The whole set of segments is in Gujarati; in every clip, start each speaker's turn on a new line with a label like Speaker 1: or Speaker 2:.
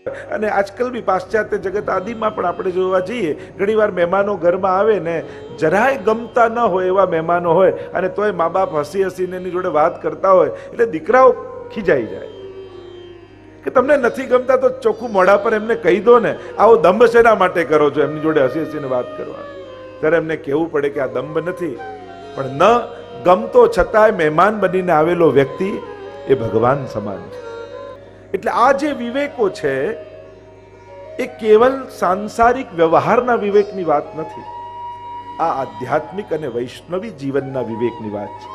Speaker 1: અને આજકાલ બી પાશ્ચાત્ય જગત આદિમાં પણ આપણે જોવા જઈએ, ઘણીવાર મહેમાનો ઘરમાં આવે ને જરાય ગમતા ન હોય એવા મહેમાનો હોય, અને તોય મા બાપ હસી હસીને એની જોડે વાત કરતા હોય એટલે દીકરાઓ ખીજાઈ જાય કે તમને નથી ગમતા તો ચોખ્ખું મોઢા પર એમને કહી દો ને, આવો દંભ શેના માટે કરો છો એમની જોડે હસી હસીને વાત કરવા. ત્યારે એમને કહેવું પડે કે આ દંભ નથી, પણ ન ગમતો છતાંય મહેમાન બનીને આવેલો વ્યક્તિ એ ભગવાન સમાન છે. એટલે આ જે વિવેકો છે એ કેવલ સાંસારિક વ્યવહારના વિવેકની વાત નથી, આ આધ્યાત્મિક અને વૈષ્ણવી જીવનના વિવેકની વાત છે.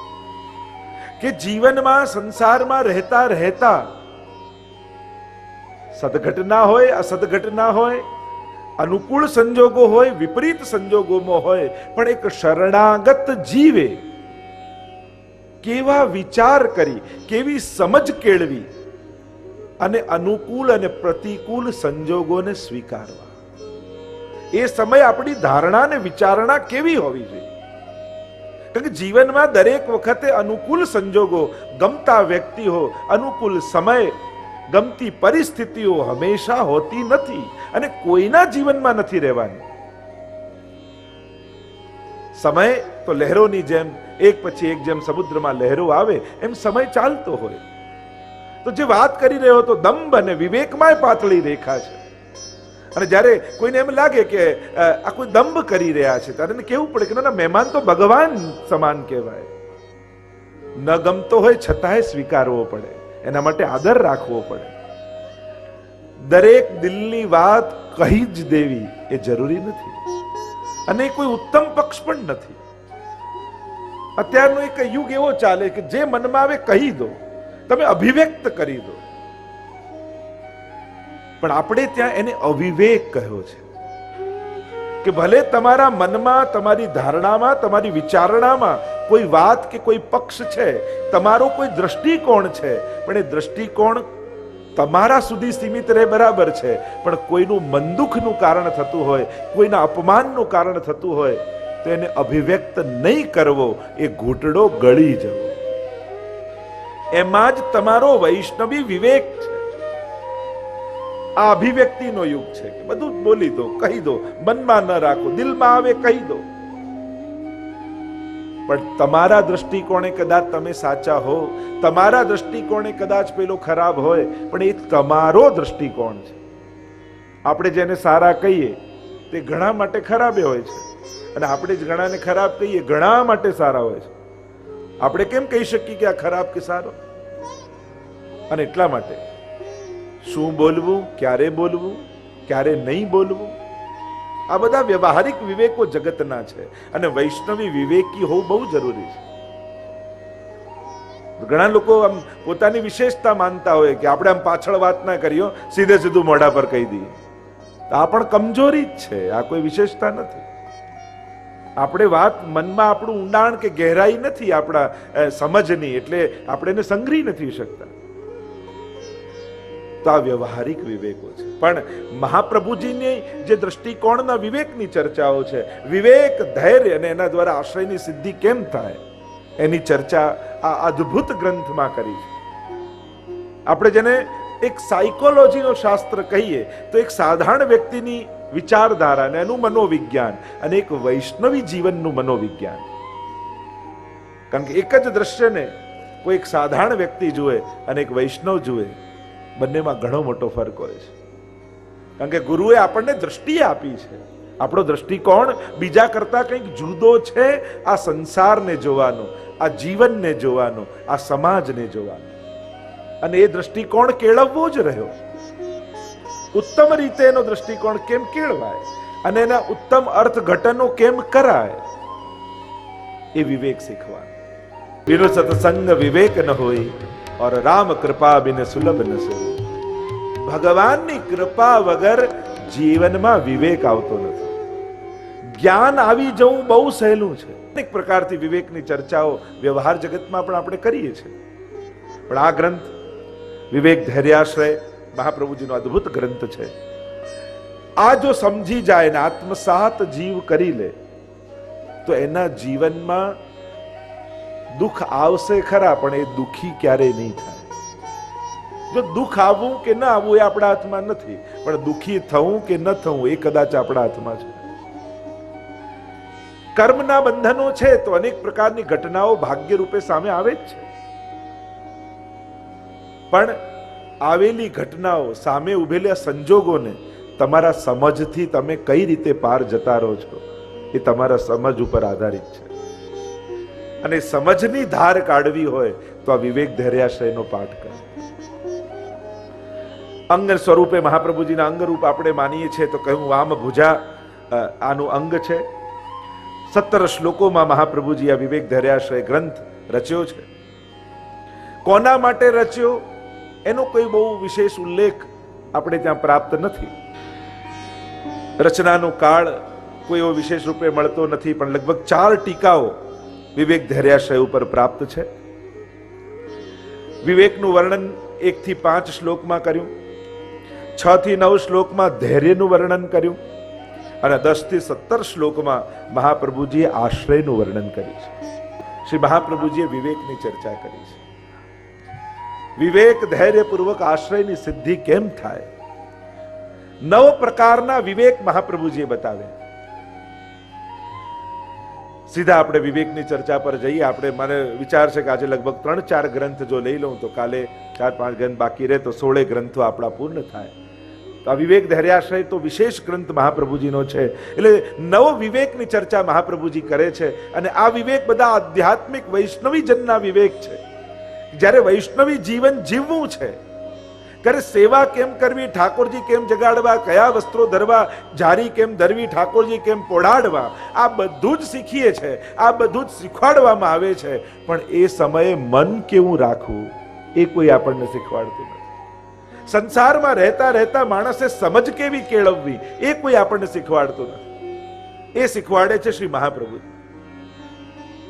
Speaker 1: કે જીવનમાં સંસારમાં રહેતા રહેતા સદઘટના હોય, અસદઘટના હોય, અનુકૂળ સંજોગો હોય, વિપરીત સંજોગોમાં હોય, પણ એક શરણાગત જીવે કેવા વિચાર કરી, કેવી સમજ કેળવી અને અનુકૂળ અને પ્રતિકૂળ સંજોગોને સ્વીકારવા, એ સમય આપણી ધારણા અને વિચારણા કેવી હોવી જોઈએ. કારણ કે જીવનમાં દરેક વખતે અનુકૂળ સંજોગો, ગમતા વ્યક્તિઓ, અનુકૂળ સમય, ગમતી પરિસ્થિતિઓ હંમેશા હોતી નથી અને કોઈના જીવનમાં નથી રહેવાની. સમય તો લહેરોની જેમ એક પછી એક જેમ સમુદ્રમાં લહેરો આવે એમ સમય ચાલતો હોય. તો જે વાત કરી રહ્યો હતો દંભ અને વિવેકમાં પાતળી રેખા છે, અને જ્યારે કોઈને એમ લાગે કે આ કોઈ દંભ કરી રહ્યા છે ત્યારે કેવું પડે કે ના, મહેમાન તો ભગવાન સમાન કહેવાય. ન ગમતો હોય છતાંય સ્વીકારવો પડે, એના માટે આદર રાખવો પડે. દરેક દિલની વાત કહી જ દેવી એ જરૂરી નથી, અને કોઈ ઉત્તમ પક્ષ પણ નથી. અત્યારનો એક યુગ એવો ચાલે કે જે મનમાં આવે કહી દો, તમે અભિવ્યક્ત કરી દો, પણ આપણે ત્યાં એને અવિવેક કહ્યો છે. કે ભલે તમારા મનમાં, તમારી ધારણામાં, તમારી વિચારણામાં કોઈ વાત કે કોઈ પક્ષ છે, તમારો કોઈ દ્રષ્ટિકોણ છે, પણ એ દ્રષ્ટિકોણ તમારા સુધી સીમિત રહે બરાબર છે, પણ કોઈનું મનદુખનું કારણ થતું હોય, કોઈના અપમાનનું કારણ થતું હોય તો એને અભિવ્યક્ત નહીં કરવો, એ ઘૂંટડો ગળી જવો. એમાં જ તમારો વૈષ્ણવી વિવેક છે. આ અભિવ્યક્તિનો યુગ છે કે બધું જ બોલી દો, કહી દો, મનમાં ન રાખો, દિલમાં આવે કહી દો, પણ તમારા દ્રષ્ટિકોણે કદાચ તમે સાચા હો, તમારા દ્રષ્ટિકોણે કદાચ પેલો ખરાબ હોય, પણ એ તમારો દ્રષ્ટિકોણ છે. આપણે જેને સારા કહીએ તે ઘણા માટે ખરાબ હોય છે, અને આપણે જ ઘણાને ખરાબ કહીએ ઘણા માટે સારા હોય છે. આપણે કેમ કહી શકીએ કે આ ખરાબ કે સારો? અને એટલા માટે શું બોલવું, ક્યારે બોલવું, ક્યારે નહીં બોલવું, આ બધા વ્યવહારિક વિવેકો જગતના છે, અને વૈષ્ણવી વિવેકી હોવું બહુ જરૂરી છે. ઘણા લોકો આમ પોતાની વિશેષતા માનતા હોય કે આપણે આમ પાછળ વાત ના કરીએ, સીધે સીધું મોઢા પર કહી દઈએ. આ પણ કમજોરી જ છે, આ કોઈ વિશેષતા નથી. આપણે વાત મનમાં આપણું ઊંડાણ કે ગહેરાઈ નથી આપણા સમજની, એટલે આપણે એને સંગ્રહી નથી શકતા. તો આ વ્યવહારિક વિવેકો છે. પણ મહાપ્રભુજીની જે દ્રષ્ટિકોણના વિવેકની ચર્ચાઓ છે, વિવેક, ધૈર્ય અને એના દ્વારા આશ્રયની સિદ્ધિ કેમ થાય એની ચર્ચા આ અદ્ભુત ગ્રંથમાં કરી છે. આપણે જેને એક સાયકોલોજીનો શાસ્ત્ર કહીએ તો એક સાધારણ વ્યક્તિની વિચારધારા અને એનું મનોવિજ્ઞાન, અને એક વૈષ્ણવી જીવનનું મનોવિજ્ઞાન. કારણ કે એક જ દ્રશ્યને કોઈ એક સાધારણ વ્યક્તિ જુએ અને એક વૈષ્ણવ જુએ, બંનેમાં ઘણો મોટો ફરક હોય છે. કારણ કે ગુરુએ આપણને દ્રષ્ટિ આપી છે, આપણો દ્રષ્ટિકોણ બીજા કરતા કંઈક જુદો છે. આ સંસારને જોવાનો, આ જીવનને જોવાનો, આ સમાજને જોવાનો, અને એ દ્રષ્ટિકોણ કેળવવો જ રહ્યો. ઉત્તમ રીતે એનો દ્રષ્ટિકોણ કેમ કેળવાય અને એના ઉત્તમ અર્થઘટનો કેમ કરાય, એ વિવેક શીખવાનો. બિનો સત્સંગ વિવેક ન હોય, और राम कृपा बिन सुलभ न सोई. ભગવાનની કૃપા વગર જીવનમાં વિવેક આવતો નથી. જ્ઞાન આવી જવું બહુ સહેલું છે. અનેક પ્રકારથી વિવેકની ચર્ચાઓ વ્યવહાર જગતમાં પણ આપણે કરીએ છીએ, પણ આ ગ્રંથ વિવેક ધૈર્યાશ્રય મહાપ્રભુજીનો અદ્ભુત ગ્રંથ છે. આ જો સમજી જાય ને આત્મસાત જીવ કરી લે તો એના જીવનમાં દુઃખ આવશે ખરા, પણ એ દુઃખી ક્યારેય નહીં થાય. જો દુઃખ આવવું કે ન આવવું એ આપણા હાથમાં નથી, પણ દુઃખી થવું કે ન થવું એ કદાચ આપણા હાથમાં છે. કર્મના બંધનો છે તો અનેક પ્રકારની ઘટનાઓ ભાગ્ય રૂપે સામે આવે જ છે, પણ આવેલી ઘટનાઓ, સામે ઉભેલા સંજોગોને તમારા સમજથી તમે કઈ રીતે પાર જતા રહો છો એ તમારા સમજ ઉપર આધારિત છે. અને સમજની ધાર કાઢવી હોય તો આ વિવેક ધૈર્યાશ્રયનો પાઠ કરો. અંગ સ્વરૂપે મહાપ્રભુજીના અંગરૂપ આપણે માનીએ છીએ તો કહ્યું વામ ભુજા આનું અંગ છે. 17 શ્લોકોમાં મહાપ્રભુજી આ વિવેક ધૈર્યાશ્રય ગ્રંથ રચ્યો છે. કોના માટે રચ્યો એનો કોઈ બહુ વિશેષ ઉલ્લેખ આપણે ત્યાં પ્રાપ્ત નથી. રચનાનો કાળ કોઈ એવો વિશેષ રૂપે મળતો નથી, પણ લગભગ 4 ટીકાઓ વિવેક ધૈર્યાશ્રય ઉપર પ્રાપ્ત છે. વિવેકનું વર્ણન 1 થી 5 શ્લોકમાં કર્યું, 6 થી 9 શ્લોકમાં ધૈર્યનું વર્ણન કર્યું, અને 10 થી 17 શ્લોકમાં મહાપ્રભુજીએ આશ્રયનું વર્ણન કર્યું છે. શ્રી મહાપ્રભુજીએ વિવેકની ચર્ચા કરી છે. વિવેક ધૈર્યપૂર્વક આશ્રયની સિદ્ધિ કેમ થાય, 9 પ્રકારના વિવેક મહાપ્રભુજીએ બતાવ્યા. સીધા આપણે વિવેકની ચર્ચા પર જઈએ. આપણે મને વિચાર છે કે આજે લગભગ 3-4 ગ્રંથ જો લઈ લઉં તો કાલે 4-5 ગ્રંથ બાકી રહે તો 16 ગ્રંથો આપણા પૂર્ણ થાય. તો આ વિવેક ધૈર્યાશ્રય તો વિશેષ ગ્રંથ મહાપ્રભુજીનો છે. એટલે 9 વિવેકની ચર્ચા મહાપ્રભુજી કરે છે. અને આ વિવેક બધા આધ્યાત્મિક વૈષ્ણવી જનના વિવેક છે. જ્યારે વૈષ્ણવી જીવન જીવવું છે, ત્યારે સેવા કેમ કરવી, ઠાકોરજી કેમ જગાડવા, કયા વસ્ત્રો ધરવા, જારી કેમ ધરવી, ઠાકોરજી કેમ પોઢાડવા, આ બધું જ શીખીએ છે, આ બધું જ શીખવાડવામાં આવે છે. પણ એ સમયે મન કેવું રાખવું એ કોઈ આપણને શીખવાડતું નથી. સંસારમાં રહેતા રહેતા માણસે સમજ કેવી કેળવવી એ કોઈ આપણને શીખવાડતું નથી. એ શીખવાડે છે શ્રી મહાપ્રભુ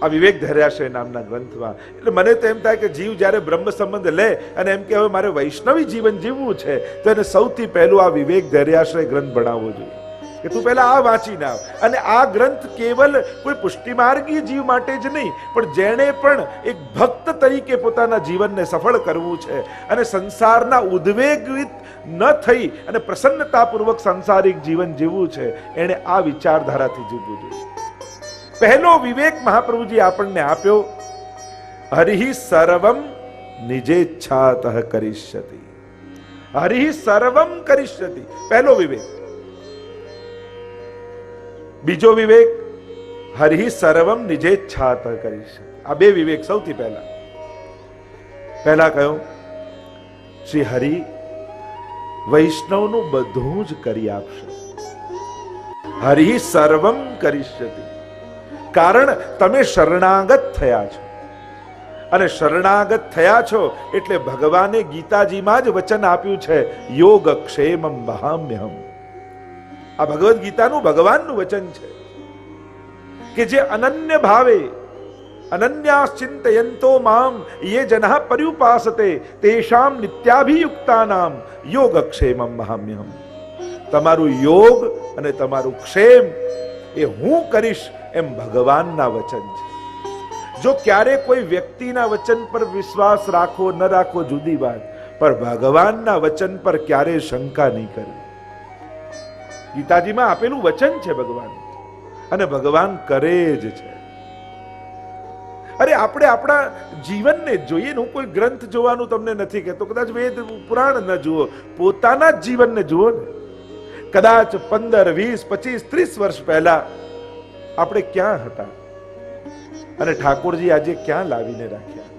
Speaker 1: આ વિવેક ધૈર્યાશ્રય નામના ગ્રંથમાં. એટલે મને તો એમ થાય કે જીવ જ્યારે બ્રહ્મ સંબંધ લે અને એમ કે હવે મારે વૈષ્ણવી જીવન જીવવું છે તો એને સૌથી પહેલું આ વિવેક ધૈર્યાશ્રય ગ્રંથ ભણાવવો જોઈએ કે તું પહેલા આ વાંચીને આવ. અને આ ગ્રંથ કેવલ કોઈ પુષ્ટિમાર્ગી જીવ માટે જ નહીં, પણ જેણે પણ એક ભક્ત તરીકે પોતાના જીવનને સફળ કરવું છે અને સંસારના ઉદ્વેગિત ન થઈ અને પ્રસન્નતાપૂર્વક સંસારિક જીવન જીવવું છે, એણે આ વિચારધારાથી જીવવું જોઈએ. પહેલો વિવેક મહાપ્રભુજી આપણને આપ્યો, હરિ સર્વમ નિજેચ્છાતઃ કરિષ્યતિ. હરિ સર્વમ કરિષ્યતિ, પહેલો વિવેક. બીજો વિવેક, હરિ સર્વમ નિજેચ્છાતઃ કરિષ્યતિ. આ 2 વિવેક સૌથી પહેલા કહ્યું શ્રી હરિ વૈષ્ણવનું બધું જ કરી આપશે. હરિ સર્વમ કરિષ્યતિ, કારણ તમે શરણાગત થયા છો. અને શરણાગત થયા છો એટલે ભગવાને ગીતાજીમાં જ વચન આપ્યું છે, યોગ ક્ષેમમ વહામ્યહમ. આ ભગવદ્ ગીતાનું ભગવાનનું વચન છે કે જે અનન્ય ભાવે અનન્યાશ્ચિંતયંતો મામ યે જનઃ પર્યુપાસતે તેષામ નિત્યાભિયુક્તાનામ યોગક્ષેમમ વહામ્યહમ. તમારું યોગ અને તમારું ક્ષેમ એ હું કરીશ એમ ભગવાનના વચન છે. જો ક્યારે કોઈ વ્યક્તિના વચન પર વિશ્વાસ રાખવો ન રાખવો જુદી વાત, પણ ભગવાનના વચન પર ક્યારે શંકા નહીં કરવી. ગીતાજીમાં આપેલું વચન છે ભગવાન, અને ભગવાન કરે જ છે. અરે આપણે આપણા જીવનને જોઈએ. હું કોઈ ગ્રંથ જોવાનું તમને નથી કહેતો, કદાચ વેદ પુરાણ ન જુઓ, પોતાના જ જીવનને જુઓ ને. કદાચ 15, 20, 25, 30 વર્ષ પહેલા આપણે ક્યાં હતા અને ઠાકોરજી આજે ક્યાં લાવીને રાખ્યા.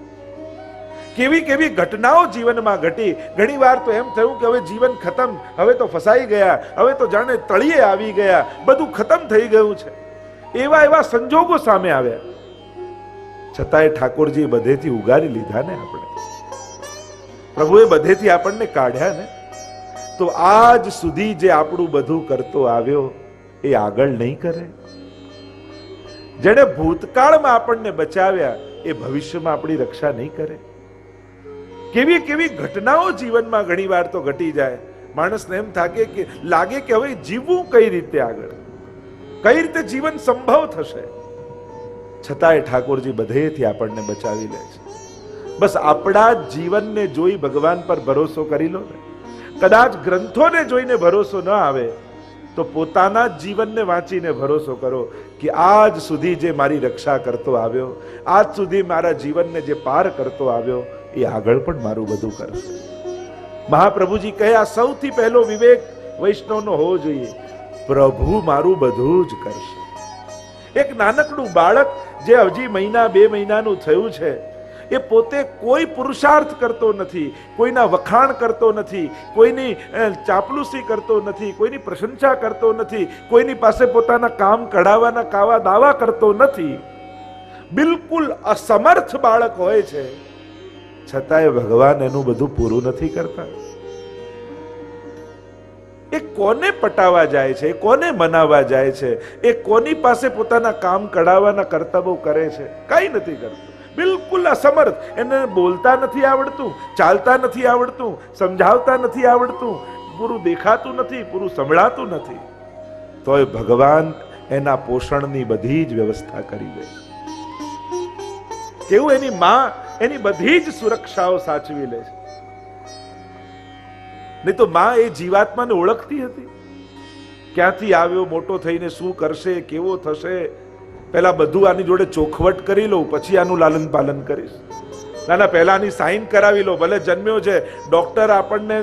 Speaker 1: કેવી કેવી ઘટનાઓ જીવનમાં ઘટી. ઘણી વાર તો એમ થયું કે હવે જીવન ખતમ, હવે તો ફસાઈ ગયા, હવે તો જાણે તળિયે આવી ગયા, બધું ખતમ થઈ ગયું છે. એવા સંજોગો સામે આવ્યા, છતાંય ઠાકોરજીએ બધેથી ઉગારી લીધા ને. આપણે પ્રભુએ બધેથી આપણને કાઢ્યા ને. તો આજ સુધી જે આપણું બધું કરતો આવ્યો એ આગળ નહીં કરે. જેણે ભૂતકાળમાં આપણને બચાવ્યા એ ભવિષ્યમાં આપણી રક્ષા નહીં કરે. કેવી કેવી ઘટનાઓ જીવનમાં ઘણી વાર તો ઘટી જાય. માણસને એમ લાગે કે હવે જીવવું કઈ રીતે આગળ, કઈ રીતે જીવન સંભવ થશે. છતાંય ઠાકોરજી બધેથી આપણને બચાવી લે છે. બસ આપણા જીવનને જોઈ ભગવાન પર ભરોસો કરી લો ને. કદાચ ગ્રંથોને જોઈને ભરોસો ન આવે તો પોતાના જ જીવનને વાંચીને ભરોસો કરો કે આજ સુધી જે મારી રક્ષા કરતો આવ્યો, આજ સુધી મારા જીવનને જે પાર કરતો આવ્યો, એ આગળ પણ મારું બધું કરશે. મહાપ્રભુજી કહે આ સૌથી પહેલો વિવેક વૈષ્ણવનો હોવો જોઈએ, પ્રભુ મારું બધું જ કરશે. એક નાનકડું બાળક જે હજી મહિના 2 મહિનાનું થયું છે, એ પોતે કોઈ પુરુષાર્થ કરતો નથી, કોઈના વખાણ કરતો નથી, કોઈની ચાપલુસી કરતો નથી, કોઈની પ્રશંસા કરતો નથી, કોઈની પાસે પોતાના કામ કઢાવવાના કાવા દાવા કરતો નથી, બિલકુલ અસમર્થ બાળક હોય છે, છતાંય ભગવાન એનું બધું પૂરું નથી કરતા. એ કોને પટાવવા જાય છે, કોને મનાવવા જાય છે, એ કોની પાસે પોતાના કામ કઢાવવાના કર્તવ્યો કરે છે? કઈ નથી કરતું, બિલકુલ અસમર્થ. એને બોલતા નથી આવડતું, ચાલતા નથી આવડતું, સમજાવતા નથી આવડતું, પૂરું દેખાતું નથી, પૂરું સંભળાતું નથી, તોય ભગવાન એના પોષણની બધી જ વ્યવસ્થા કરી દે. કેવું એની માં એની બધી જ સુરક્ષાઓ સાચવી લે છે. નહીં તો માં એ જીવાત્માને ઓળખતી હતી, ક્યાંથી આવ્યો, મોટો થઈને શું કરશે, કેવો થશે, પહેલા બધું આની જોડે ચોખવટ કરી લઉં, પછી આનું લાલન પાલન કરીશ. ના ના, પહેલા આની સાઈન કરાવી લો. ભલે જન્મ્યો છે, ડોક્ટર આપણને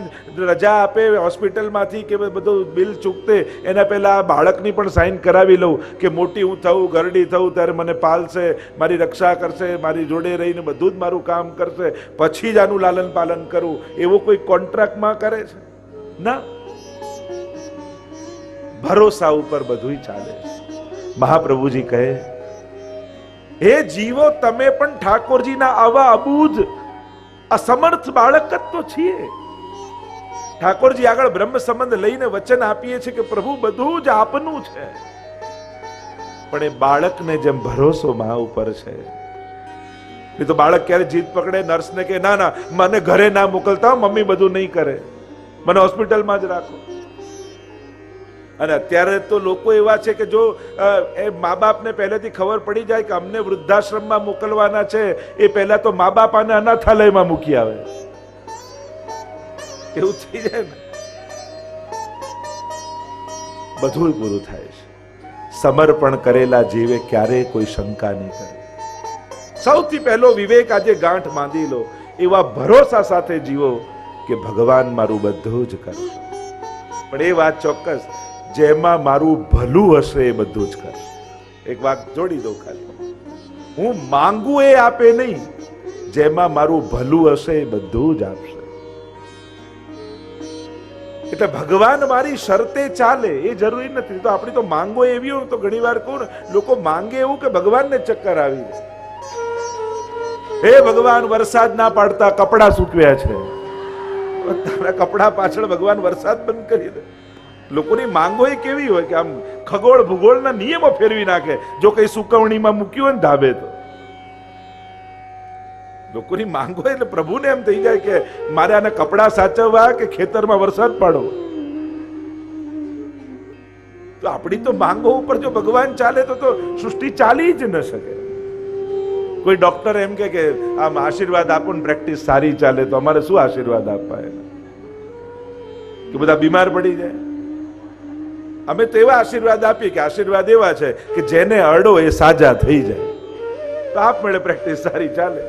Speaker 1: રજા આપે હોસ્પિટલમાંથી કે બધું બિલ ચૂકતે, એના પહેલા બાળકની પણ સાઈન કરાવી લઉં કે મોટી હું થઉં, ઘરડી થઉં ત્યારે મને પાલશે, મારી રક્ષા કરશે, મારી જોડે રહીને બધું જ મારું કામ કરશે, પછી જ આનું લાલન પાલન કરું. એવો કોઈ કોન્ટ્રાક્ટમાં કરે છે? ના, ભરોસા ઉપર બધું ચાલે છે. મહાપ્રભુજી કહે, હે જીવો, તમે પણ ઠાકોરજીના આવા અબૂધ અસમર્થ બાળક જ તો છીએ. ઠાકોરજી આગળ બ્રહ્મ સંબંધ લઈને વચન આપીએ છીએ કે પ્રભુ બધું જ આપનું છે, પણ એ બાળકને જેમ ભરોસો મા ઉપર છે. નહીં તો બાળક ક્યારે જીદ પકડે, નર્સને કે ના ના મને ઘરે ના મોકલતા, મમ્મી બધું નહીં કરે, મને હોસ્પિટલમાં જ રાખો. અને અત્યારે તો લોકો એવા છે કે જો એ મા બાપને પહેલેથી ખબર પડી જાય કે અમને વૃદ્ધાશ્રમમાં મોકલવાના છે, એ પહેલા તો મા બાપ આને અનાથાલયમાં મૂકી આવે, એવું થઈ જાય ને. બધું પૂરું થાય છે. સમર્પણ કરેલા જીવે ક્યારેય કોઈ શંકા નહીં કરે. સૌથી પહેલો વિવેક આજે ગાંઠ બાંધી લો, એવા ભરોસા સાથે જીવો કે ભગવાન મારું બધું જ કરશે. પણ એ વાત ચોક્કસ, જેમાં મારું ભલું હશે એ બધું જ કરશે. એક વાત જોડી દઉં ખાલી, હું માંગુ એ આપે નહીં, જેમાં મારું ભલું હશે એ બધું જ આપશે. એટલે ભગવાન મારી શરતે ચાલે એ જરૂરી નથી. તો આપણી તો માંગો એવી હોય, તો ઘણી વાર કહું ને, લોકો માંગે એવું કે ભગવાનને ચક્કર આવી જાય. હે ભગવાન, વરસાદ ના પાડતા કપડા સૂકવ્યા છે, તારા કપડા પાછળ ભગવાન વરસાદ બંધ કરી દે. લોકોની માંગો એ કેવી હોય કે આમ ખગોળ ભૂગોળના નિયમો ફેરવી નાખે. જો કઈ સુકવણીમાં મૂક્યું હોય ને ધાબે, તો લોકોની માંગો એટલે પ્રભુને એમ થઈ જાય કે મારે આને કપડા સાચવવા કે ખેતરમાં વરસાદ પાડો. તો આપણી તો માંગો ઉપર જો ભગવાન ચાલે તો સૃષ્ટિ ચાલી જ ન શકે. કોઈ ડોક્ટર એમ કે આમ આશીર્વાદ આપો ને પ્રેક્ટિસ સારી ચાલે, તો અમારે શું આશીર્વાદ આપવા એના? કે બધા બીમાર પડી જાય. અમે તો એવા આશીર્વાદ આપીએ કે આશીર્વાદ એવા છે કે જેને અડો એ સાજા થઈ જાય. તો આપમેળે પ્રેક્ટિસ સારી ચાલે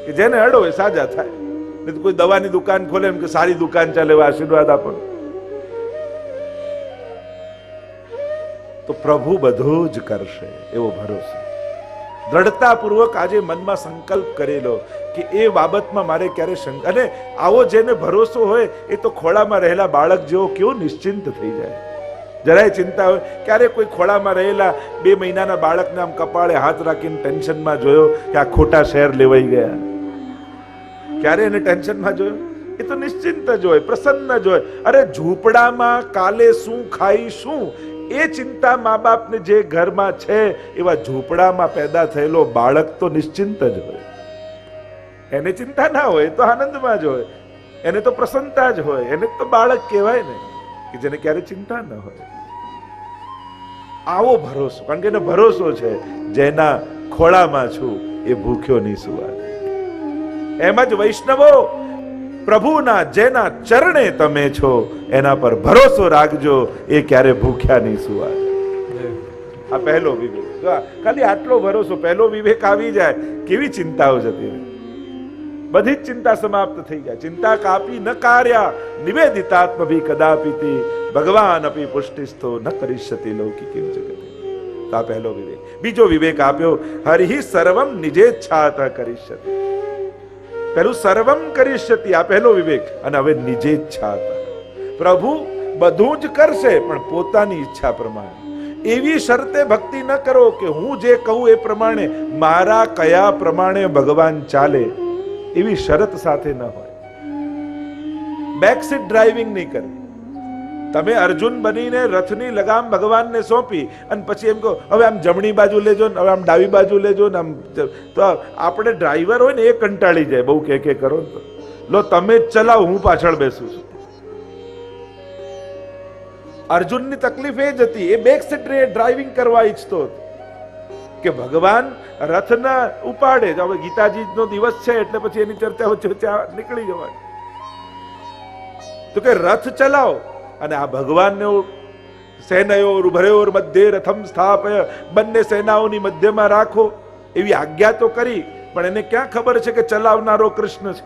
Speaker 1: કે જેને અડો એ સાજા થાય. નહીં તો કોઈ દવાની દુકાન ખોલે એમ કે સારી દુકાન ચાલે એવા આશીર્વાદ આપો. તો પ્રભુ બધું જ કરશે એવો ભરોસો. દ્રઢતાપૂર્વક આજે મનમાં સંકલ્પ કરેલો કે એ બાબતમાં મારે ક્યારે શંકા. અને આવો જેને ભરોસો હોય એ તો ખોળામાં રહેલા બાળક જેવો કેવો નિશ્ચિંત થઈ જાય. જરાય ચિંતા હોય. ક્યારે કોઈ ખોળામાં રહેલા 2 મહિનાના બાળકને આમ કપાળે હાથ રાખીને ટેન્શનમાં જોયો કે આ ખોટા શેર લેવાઈ ગયા? ક્યારે એને ટેન્શનમાં જોયો? એ તો નિશ્ચિંત જ હોય, પ્રસન્ન જ હોય. અરે ઝૂંપડામાં કાલે શું ખાઈશું એ ચિંતા મા બાપને જે ઘરમાં છે, એવા ઝૂંપડામાં પેદા થયેલો બાળક તો નિશ્ચિંત જ હોય. એને ચિંતા ના હોય, તો આનંદમાં જ હોય, એને તો પ્રસન્નતા જ હોય. એને તો બાળક કહેવાય ને, કે જેને ક્યારે ચિંતા ન હોય. આવો ભરોસો, કારણ કે એને ભરોસો છે જેના ખોળામાં છું એ ભૂખ્યો નહીં સુવા. એમ જ વૈષ્ણવો, પ્રભુના જેના ચરણે તમે છો એના પર ભરોસો રાખજો, એ ક્યારે ભૂખ્યા નહીં સુવા. આ પહેલો વિવેક. ખાલી આટલો ભરોસો, પહેલો વિવેક આવી જાય, કેવી ચિંતાઓ જતી રહે. બધી જ ચિંતા સમાપ્ત થઈ જાય. ચિંતા કાપી ન કાર્યા નિવેદિતાત્મભી કદાપિતી ભગવાન અપી પુષ્ટિસ્થો ન કરીષ્યતિ લૌકિકીમ જગતે. આ પહેલો વિવેક. બીજો વિવેક આપ્યો, હરિ સર્વમ નિજેચ્છાત કરીષ્યતિ. પહેલું સર્વમ કરીષ્યતિ, આ પહેલો વિવેક. અને હવે નિજેચ્છાત, પ્રભુ બધું જ કરશે પણ પોતાની ઈચ્છા પ્રમાણે. એવી શરતે ભક્તિ ન કરો કે હું જે કહું એ પ્રમાણે, મારા કયા પ્રમાણે ભગવાન ચાલે, એવી શરત સાથે ન હોય. બેકસીટ ડ્રાઇવિંગ નહીં કરવી. તમે અર્જુન બનીને રથની લગામ ભગવાનને સોંપી અને પછી એમ કહો હવે આમ જમણી બાજુ લેજો ને હવે આમ ડાબી બાજુ લેજો ને આમ, તો આપણે ડ્રાઈવર હોય ને એ કંટાળી જાય, બહુ કે કરો તો લો તમે જ ચલાવો, હું પાછળ બેસું છું. અર્જુનની તકલીફ એ જ હતી, એ બેક સીટ ડ્રાઇવિંગ કરવા ઈચ્છતો હતો કે ભગવાન રથ ના ઉપાડે. હવે ગીતાજી નો દિવસ છે એટલે પછી એની ચર્ચા વચ્ચે નીકળી જવાની. તો કે રથ ચલાવો અને આ ભગવાનને સેનયોર ઉભરયોર મધ્યે રથમ સ્થાપય, બંને સેનાઓની મધ્યમાં રાખો એવી આજ્ઞા તો કરી, પણ એને ક્યાં ખબર છે કે ચલાવનારો કૃષ્ણ છે.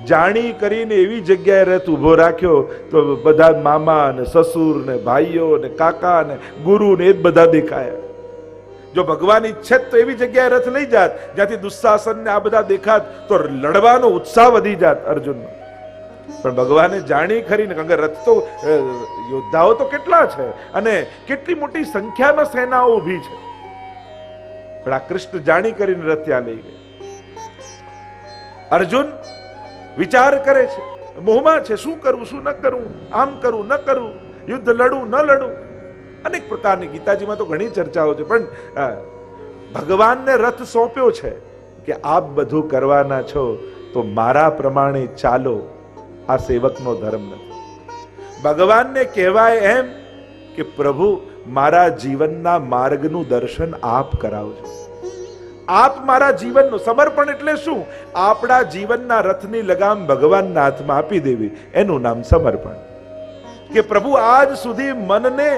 Speaker 1: જાણી કરીને એવી જગ્યાએ રથ ઉભો રાખ્યો તો બધા મામા ને સસુર ને ભાઈઓ ને કાકા ને ગુરુ ને એ જ બધા દેખાયા. જો ભગવાન ઈચ્છે તો એવી જગ્યાએ રથ લઈ જાત જ્યાંથી દુશાસન ને આ બધા દેખાત, તો લડવાનો ઉત્સાહ વધી જાત અર્જુનનો. પણ ભગવાને જાણી ખરીને, કારણ કે રથ તો યોદ્ધાઓ તો કેટલા છે અને કેટલી મોટી સંખ્યામાં સેનાઓ ઊભી છે, પણ આ કૃષ્ણ જાણી કરીને રથ ત્યાં લઈ ગયા. અર્જુન વિચાર કરે છે, મોહમાં છે, શું કરવું શું ન કરવું, આમ કરવું ન કરવું, યુદ્ધ લડવું ન લડવું, અનેક પ્રકારની ગીતાજીમાં તો ઘણી ચર્ચાઓ છે. પણ ભગવાનને રથ સોંપ્યો છે કે આપ બધું કરવાના છો તો મારા પ્રમાણે ચાલો. આ સેવકનો ધર્મ નથી. ભગવાનને કહેવાય એમ કે પ્રભુ મારા જીવનના માર્ગનું દર્શન આપ કરાવજો. આપ મારા જીવનનું સમર્પણ એટલે શું? આપણા જીવનના રથની લગામ ભગવાનના હાથમાં આપી દેવી, એનું નામ સમર્પણ. કે પ્રભુ આજ સુધી મનને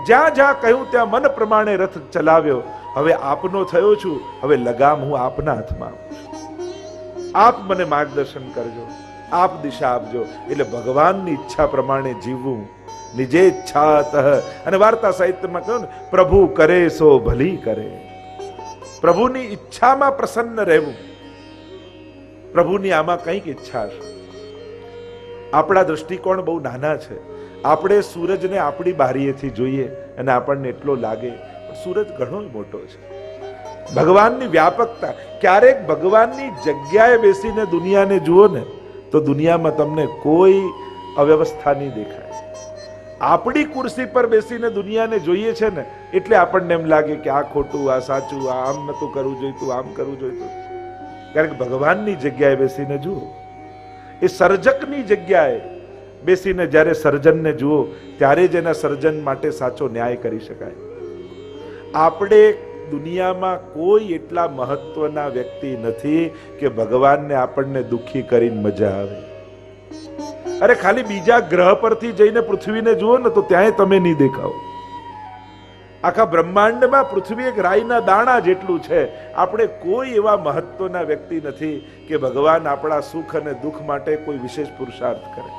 Speaker 1: જ્યાં જ્યાં કહ્યું ત્યાં મન પ્રમાણે રથ ચલાવ્યો, હવે આપનો થયો છું, હવે લગામ હું આપના હાથમાં આપું છું. આપ મને માર્ગદર્શન કરજો, આપ દિશા આપજો. એટલે ભગવાનની ઈચ્છા પ્રમાણે જીવવું, નિજેચ્છાત. અને વાર્તા સાહિત્યમાં કહ્યું ને, પ્રભુ કરે સો ભલી કરે. પ્રભુની ઈચ્છામાં પ્રસન્ન રહેવું. પ્રભુની આમાં કંઈક ઈચ્છા છે. આપણા દ્રષ્ટિકોણ બહુ નાના છે. આપણે સૂરજને આપણી બારીએથી જોઈએ અને આપણને એટલો લાગે, પણ સૂરજ ઘણો મોટો છે. ભગવાનની વ્યાપકતા. ક્યારેક ભગવાનની જગ્યાએ બેસીને દુનિયાને જુઓ ને તો દુનિયામાં તમને કોઈ અવ્યવસ્થા નહીં દેખાય. આપણી ખુરશી પર બેસીને દુનિયાને જોઈએ છે ને એટલે આપણને એમ લાગે કે આ ખોટું, આ સાચું, આ આમ નતું કરવું જોઈતું, આમ કરવું જોઈતું. કારણ કે ભગવાનની જગ્યાએ બેસીને જુઓ, એ સર્જકની જગ્યાએ બેસીને જ્યારે સર્જનને જુઓ ત્યારે જ એના સર્જન માટે સાચો ન્યાય કરી શકાય. આપણે દુનિયામાં કોઈ એટલા મહત્વના વ્યક્તિ નથી કે ભગવાનને આપણને દુખી કરીને મજા આવે. અરે ખાલી બીજા ગ્રહ પરથી જઈને પૃથ્વીને જુઓ ને તો ત્યાંય તમે નહીં દેખાઓ. આખા બ્રહ્માંડમાં પૃથ્વી એક રાઈના દાણા જેટલું છે. આપણે કોઈ એવા મહત્વના વ્યક્તિ નથી કે ભગવાન આપણા સુખ અને દુઃખ માટે કોઈ વિશેષ પુરુષાર્થ કરે.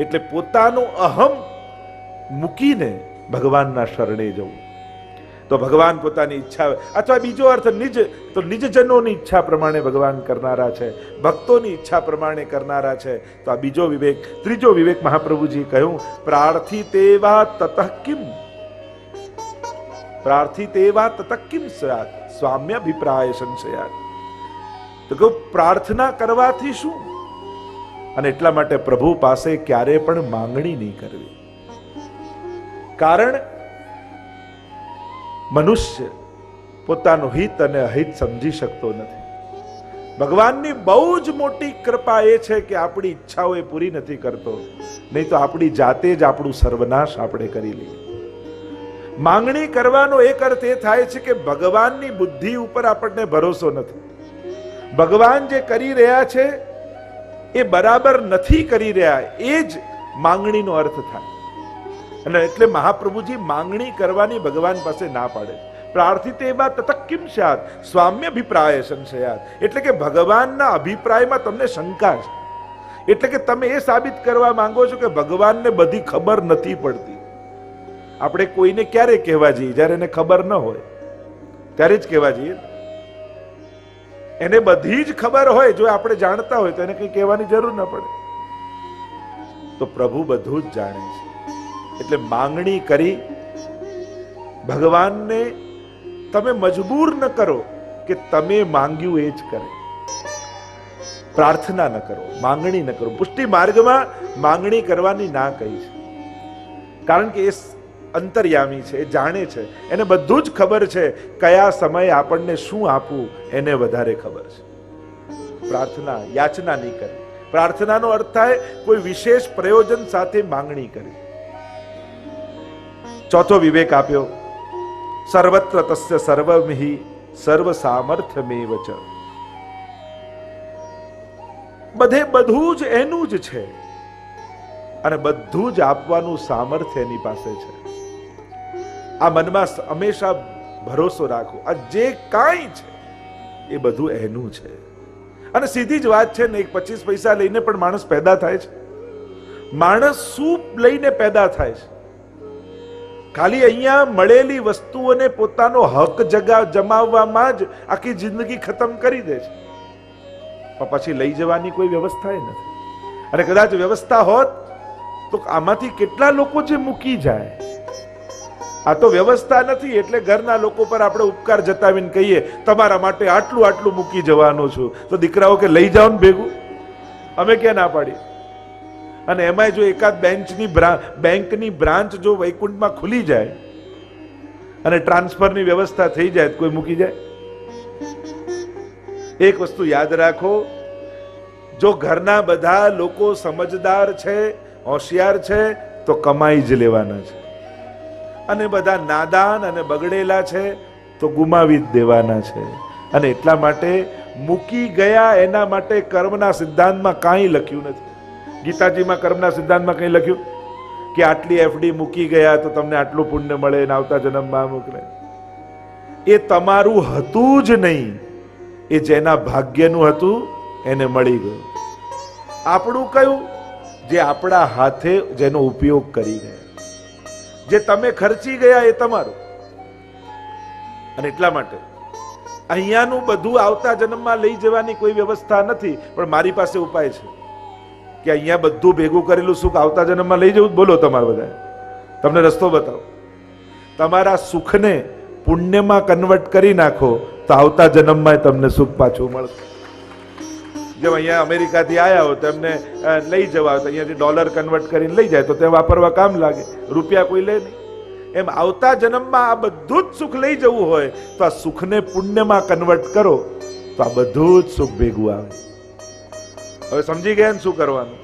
Speaker 1: એટલે પોતાનો અહમ મૂકીને ભગવાનના શરણે જવું. તો ભગવાન પોતાની ઈચ્છા, અથવા બીજો અર્થ નિજ, તો નિજજનોની ઈચ્છા પ્રમાણે ભગવાન કરનારા છે, ભક્તોની ઈચ્છા પ્રમાણે કરનારા છે. તો આ બીજો વિવેક. ત્રીજો વિવેક મહાપ્રભુજી કહ્યું, પ્રાર્થિતેવા તતઃ કિમ. પ્રાર્થિતેવા તતઃ કિમ સ્યાત સ્વામ્યભિપ્રાય સંશયાત. તો કહું પ્રાર્થના કરવાથી શું? અને એટલા માટે પ્રભુ પાસે ક્યારે પણ માંગણી નહીં કરવી. કારણ મનુષ્ય પોતાનું હિત અને અહિત સમજી શકતો નથી. ભગવાનની બહુ જ મોટી કૃપા એ છે કે આપણી ઈચ્છાઓ એ પૂરી નથી કરતો, નહીં તો આપણી જાતે જ આપણું સર્વનાશ આપણે કરી લઈએ. માંગણી કરવાનો એક અર્થ એ થાય છે કે ભગવાનની બુદ્ધિ ઉપર આપણને ભરોસો નથી. ભગવાન જે કરી રહ્યા છે એ બરાબર નથી કરી રહ્યા, એ જ માંગણીનો અર્થ થાય. અને એટલે મહાપ્રભુજી માંગણી કરવાની ભગવાન પાસે ના પાડે. પ્રાર્થિતે એવા તતક્કિમ સ્યાત સ્વામ્યભિપ્રાય સંશયાત. એટલે કે ભગવાનના અભિપ્રાયમાં તમને શંકા છે, એટલે કે તમે એ સાબિત કરવા માંગો છો કે ભગવાનને બધી ખબર નથી પડતી. આપણે કોઈને ક્યારે કહેવા જઈએ? જ્યારે એને ખબર ન હોય ત્યારે જ કહેવા જઈએ. એને બધી જ ખબર હોય, જો આપણે જાણતા હોય તો એને કંઈ કહેવાની જરૂર ન પડે. તો પ્રભુ બધું જ જાણે છે. એટલે માંગણી કરી ભગવાનને તમે મજબૂર ન કરો કે તમે માંગ્યું એ જ કરે. પ્રાર્થના ન કરો, માંગણી ન કરો. પુષ્ટિ માર્ગમાં માંગણી કરવાની ના કહી છે, કારણ કે એ અંતર્યામી છે, એ જાણે છે, એને બધું જ ખબર છે. કયા સમયે આપણને શું આપવું એને વધારે ખબર છે. પ્રાર્થના યાચના નહીં કરવી. પ્રાર્થનાનો અર્થ થાય કોઈ વિશેષ પ્રયોજન સાથે માંગણી કરવી. ચોથો વિવેક આપ્યો, સર્વત્ર તસ્ય સર્વમિહિ સર્વ સામર્થ્યમેવ ચ. બધે બધું જ એનું જ છે અને બધું જ આપવાનું સામર્થ્ય એની પાસે છે. આ મનમાં હંમેશા ભરોસો રાખો. આ જે કાંઈ છે એ બધું એનું છે. અને સીધી જ વાત છે ને, 25 પૈસા લઈને પણ માણસ પેદા થાય છે. માણસ શું લઈને પેદા થાય છે? ખાલી અહીંયા મળેલી વસ્તુઓને પોતાનો હક જમાવવામાં જ આખી જિંદગી ખતમ કરી દે છે. પણ પછી લઈ જવાની કોઈ વ્યવસ્થા નથી. અને કદાચ વ્યવસ્થા હોત તો આમાંથી કેટલા લોકો જે મૂકી જાય. આ તો વ્યવસ્થા નથી, એટલે ઘરના લોકો પર આપણે ઉપકાર જતાવીને કહીએ તમારા માટે આટલું આટલું મૂકી જવાનું છું, તો દીકરાઓ કે લઈ જાઓ ને ભેગું. અમે ક્યાં ના પાડી? અને એમાંય જો એકાદ બેંકની બ્રાન્ચ જો વૈકુંઠમાં ખુલી જાય અને ટ્રાન્સફરની વ્યવસ્થા થઈ જાય તો કોઈ મૂકી જાય? એક વસ્તુ યાદ રાખો, જો ઘરના બધા લોકો સમજદાર છે, હોશિયાર છે, તો કમાઈ જ લેવાના છે. અને બધા નાદાન અને બગડેલા છે તો ગુમાવી જ દેવાના છે. અને એટલા માટે મૂકી ગયા એના માટે કર્મના સિદ્ધાંતમાં કાંઈ લખ્યું નથી. ગીતાજીમાં કર્મના સિદ્ધાંતમાં કંઈ લખ્યું કે આટલી એફડી મૂકી ગયા તો તમને આટલું પુણ્ય મળે ને આવતા જન્મમાં મોકલે? એ તમારું હતું જ નહીં, એ જેના ભાગ્યનું હતું એને મળી ગયું. આપણું કયું? જે આપણા હાથે જેનો ઉપયોગ કરી ગયા. જે તમે ખર્ચી ગયા એ તમારું. અને એટલા માટે અહીંયાનું બધું આવતા જન્મમાં લઈ જવાની કોઈ વ્યવસ્થા નથી. પણ મારી પાસે ઉપાય છે કે અહીંયા બધું ભેગું કરેલું સુખ આવતા જન્મમાં લઈ જવું. બોલો તમારે બધા, તમને રસ્તો બતાવો. તમારા સુખને પુણ્યમાં કન્વર્ટ કરી નાખો તો આવતા જન્મમાં તમને સુખ પાછું મળશે. જેમ અહીંયા અમેરિકાથી આવ્યા હો તો એમને લઈ જવા તો અહીંયાથી ડોલર કન્વર્ટ કરીને લઈ જાય તો તે વાપરવા કામ લાગે, રૂપિયા કોઈ લે નહીં. એમ આવતા જન્મમાં આ બધું જ સુખ લઈ જવું હોય તો આ સુખને પુણ્યમાં કન્વર્ટ કરો તો આ બધું જ સુખ ભેગું આવે. હવે સમજી ગયા ને શું કરવાનું?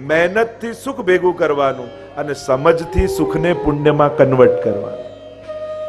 Speaker 1: મહેનતથી સુખ ભેગું કરવાનું અને સમજથી સુખને પુણ્યમાં કન્વર્ટ કરવાનું.